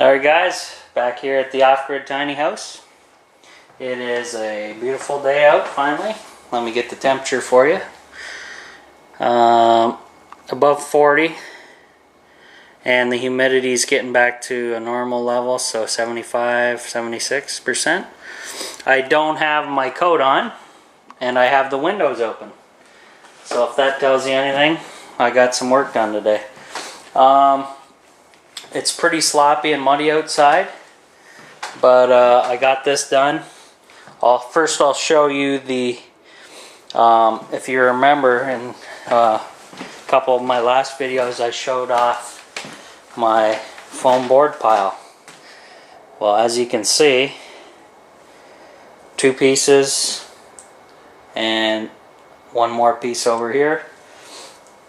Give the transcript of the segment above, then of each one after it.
Alright guys, back here at the off-grid tiny house. It is a beautiful day out finally. Let me get the temperature for you. Above 40, and the humidity is getting back to a normal level, so 75-76%. I don't have my coat on, and I have the windows open. So if that tells you anything, I got some work done today. It's pretty sloppy and muddy outside, but I got this done. First I'll show you the, if you remember in a couple of my last videos, I showed off my foam board pile. Well, as you can see, 2 pieces and 1 more piece over here,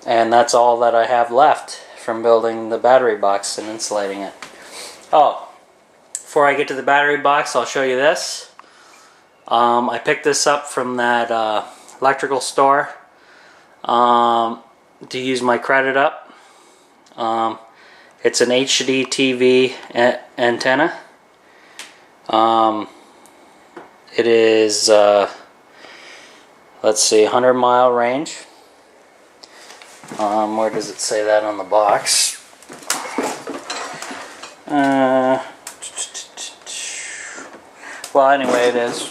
and that's all that I have left from building the battery box and insulating it. Oh, before I get to the battery box, I'll show you this. I picked this up from that electrical store to use my credit up. It's an HD TV antenna. It is, let's see, 100-mile range. Where does it say that on the box? Well, anyway, it is.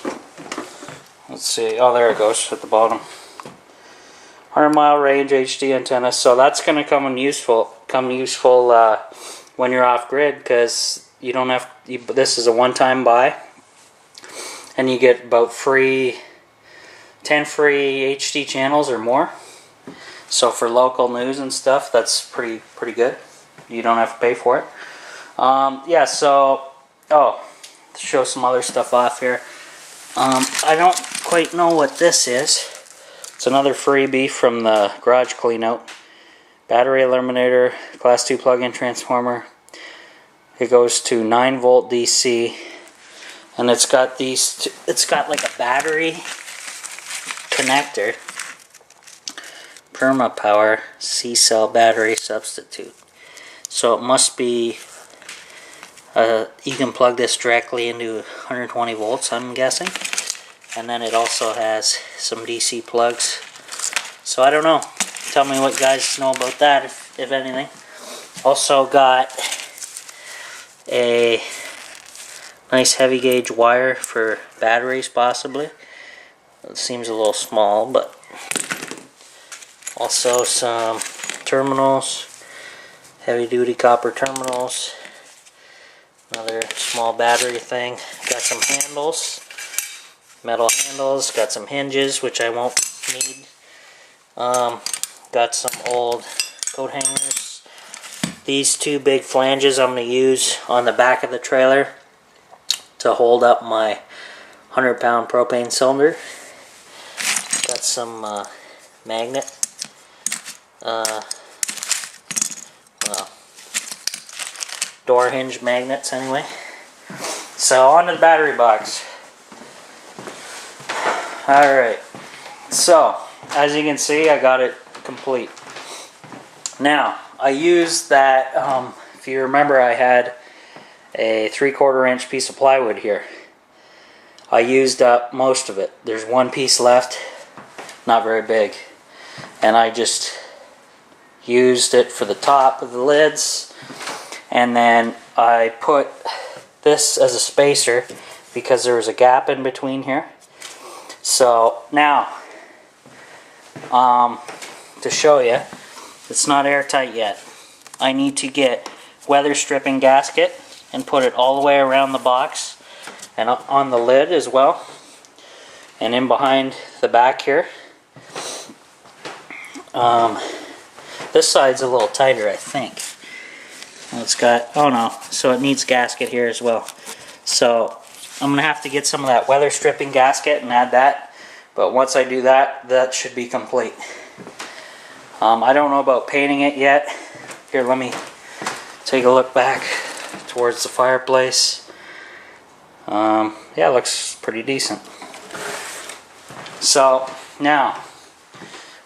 Let's see. Oh, there it goes at the bottom. 100-mile range HD antenna. So that's going to come useful when you're off grid, because you don't have. This is a one-time buy, and you get about 10 free HD channels or more. So for local news and stuff, that's pretty good. You don't have to pay for it. Yeah, so, to show some other stuff off here. I don't quite know what this is. It's another freebie from the garage cleanout. Battery eliminator, class 2 plug-in transformer. It goes to 9-volt DC, and it's got these. It's got like a battery connector. Perma Power C-cell battery substitute. So it must be, you can plug this directly into 120 volts, I'm guessing. And then it also has some DC plugs. So I don't know. Tell me what you guys know about that, if anything. Also got a nice heavy gauge wire for batteries, possibly. It seems a little small, but also some terminals, heavy duty copper terminals, another small battery thing, got some handles, metal handles, got some hinges which I won't need, got some old coat hangers, these 2 big flanges I'm going to use on the back of the trailer to hold up my 100-pound propane cylinder, got some magnet. Well, door hinge magnets anyway. So on to the battery box. Alright, so as you can see, I got it complete. Now I used that, if you remember, I had a 3/4 inch piece of plywood here. I used up most of it. There's 1 piece left, not very big, and I just used it for the top of the lids, and then I put this as a spacer because there was a gap in between here. So now, to show you, it's not airtight yet. I need to get weather stripping gasket and put it all the way around the box and on the lid as well, and in behind the back here. This side's a little tighter, I think. It's got, oh no, so it needs gasket here as well. So I'm going to have to get some of that weather stripping gasket and add that. But once I do that, that should be complete. I don't know about painting it yet. Here, let me take a look back towards the fireplace. Yeah, it looks pretty decent. So now,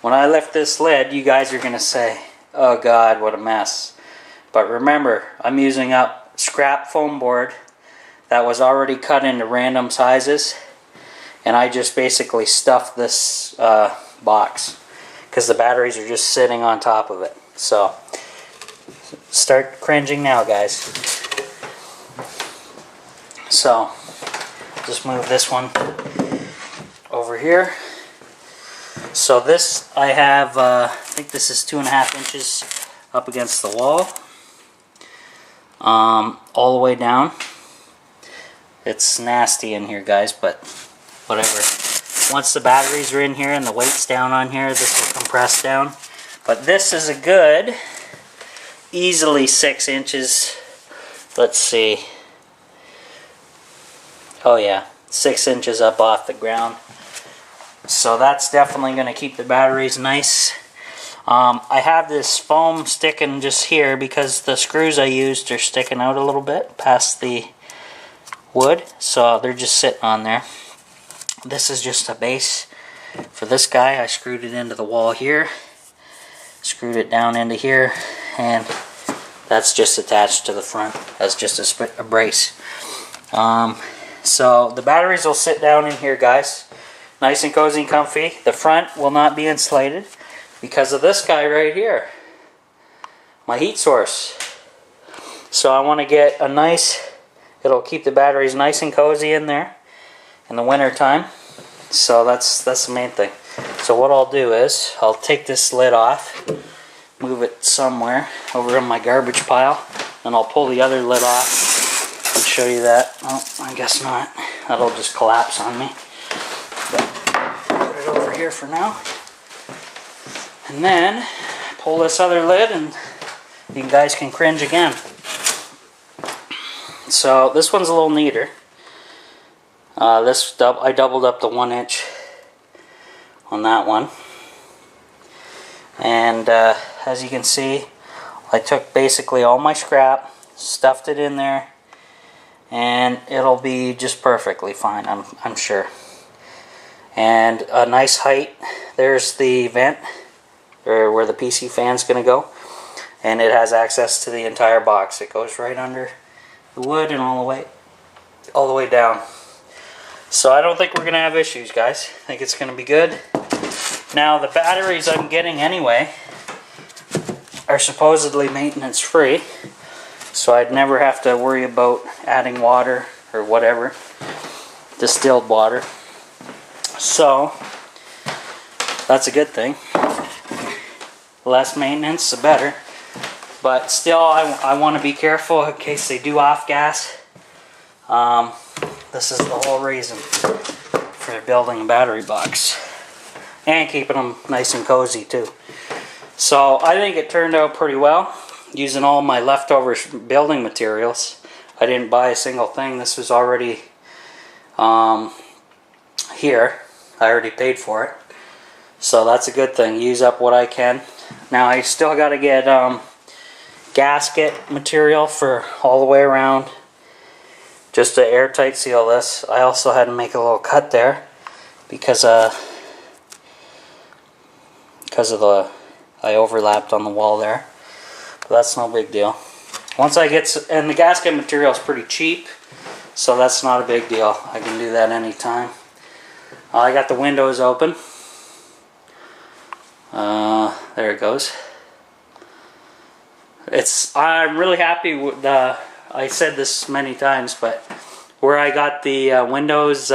when I lift this lid, you guys are going to say, oh God, what a mess. But remember, I'm using up scrap foam board that was already cut into random sizes, and I just basically stuffed this box because the batteries are just sitting on top of it. So start cringing now, guys. So just move this one over here. So this I have, I think this is 2.5 inches up against the wall, all the way down. It's nasty in here, guys, but whatever. Once the batteries are in here and the weight's down on here, this will compress down. But this is a good, easily 6 inches. Let's see. Oh yeah, 6 inches up off the ground. So that's definitely going to keep the batteries nice. I have this foam sticking just here because the screws I used are sticking out a little bit past the wood, so they're just sitting on there. This is just a base for this guy. I screwed it into the wall here, screwed it down into here, and that's just attached to the front as just a brace. So the batteries will sit down in here, guys, nice and cozy and comfy. The front will not be insulated because of this guy right here, my heat source. So I want to get a nice, it'll keep the batteries nice and cozy in there in the winter time. So that's the main thing. So what I'll do is I'll take this lid off, move it somewhere over in my garbage pile, and I'll pull the other lid off and show you that. Oh, I guess not. That'll just collapse on me. But put it over here for now. And then pull this other lid and you guys can cringe again. So this one's a little neater. I doubled up the 1 inch on that one. And as you can see, I took basically all my scrap, stuffed it in there, and it'll be just perfectly fine, I'm sure. And a nice height. There's the vent, or where the PC fan's going to go, and it has access to the entire box. It goes right under the wood and all the way down. So I don't think we're going to have issues, guys. I think it's going to be good. Now the batteries I'm getting anyway are supposedly maintenance free, so I'd never have to worry about adding water or whatever, distilled water. So that's a good thing. Less maintenance, the better. But still, I want to be careful in case they do off gas. This is the whole reason for building a battery box. And keeping them nice and cozy too. So I think it turned out pretty well. Using all my leftover building materials. I didn't buy a single thing. This was already here. I already paid for it. So that's a good thing. Use up what I can. Now I still got to get gasket material for all the way around, just to airtight seal this. I also had to make a little cut there because I overlapped on the wall there, but that's no big deal. Once I get, and the gasket material is pretty cheap, so that's not a big deal. I can do that anytime. I got the windows open. There it goes. I'm really happy with I said this many times, but where I got the windows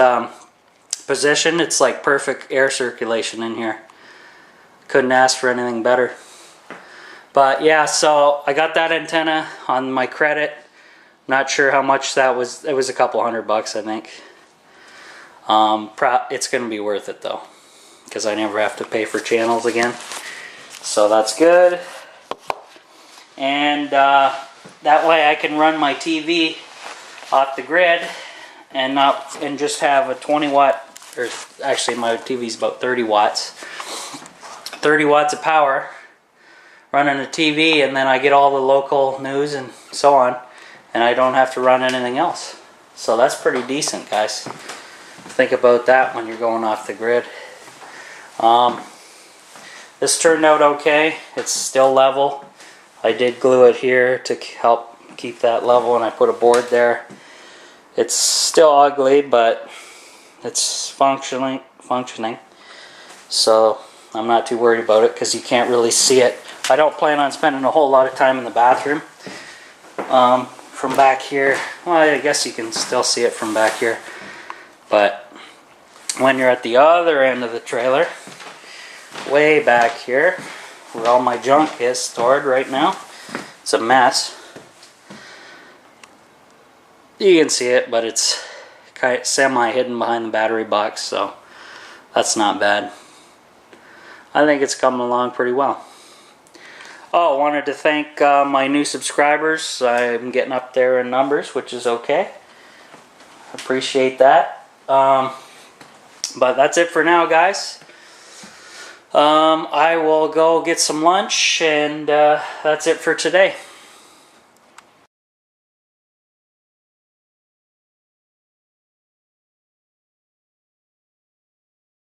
positioned, it's like perfect air circulation in here. Couldn't ask for anything better. But yeah, so I got that antenna on my credit. Not sure how much that was. It was a couple $100, I think. It's going to be worth it though, because I never have to pay for channels again. So that's good. And that way I can run my TV off the grid and just have a 20 watt, or actually my TV's about 30 watts. 30 watts of power running a TV, and then I get all the local news and so on, and I don't have to run anything else. So that's pretty decent, guys. Think about that when you're going off the grid. This turned out okay. It's still level. I did glue it here to help keep that level, and I put a board there. It's still ugly, but it's functioning. So I'm not too worried about it because you can't really see it. I don't plan on spending a whole lot of time in the bathroom. From back here, well, I guess you can still see it from back here. But when you're at the other end of the trailer, way back here, where all my junk is stored right now, it's a mess. You can see it, but it's kind of semi-hidden behind the battery box, so that's not bad. I think it's coming along pretty well. Oh, I wanted to thank my new subscribers. I'm getting up there in numbers, which is okay. Appreciate that. But that's it for now, guys. I will go get some lunch, and that's it for today.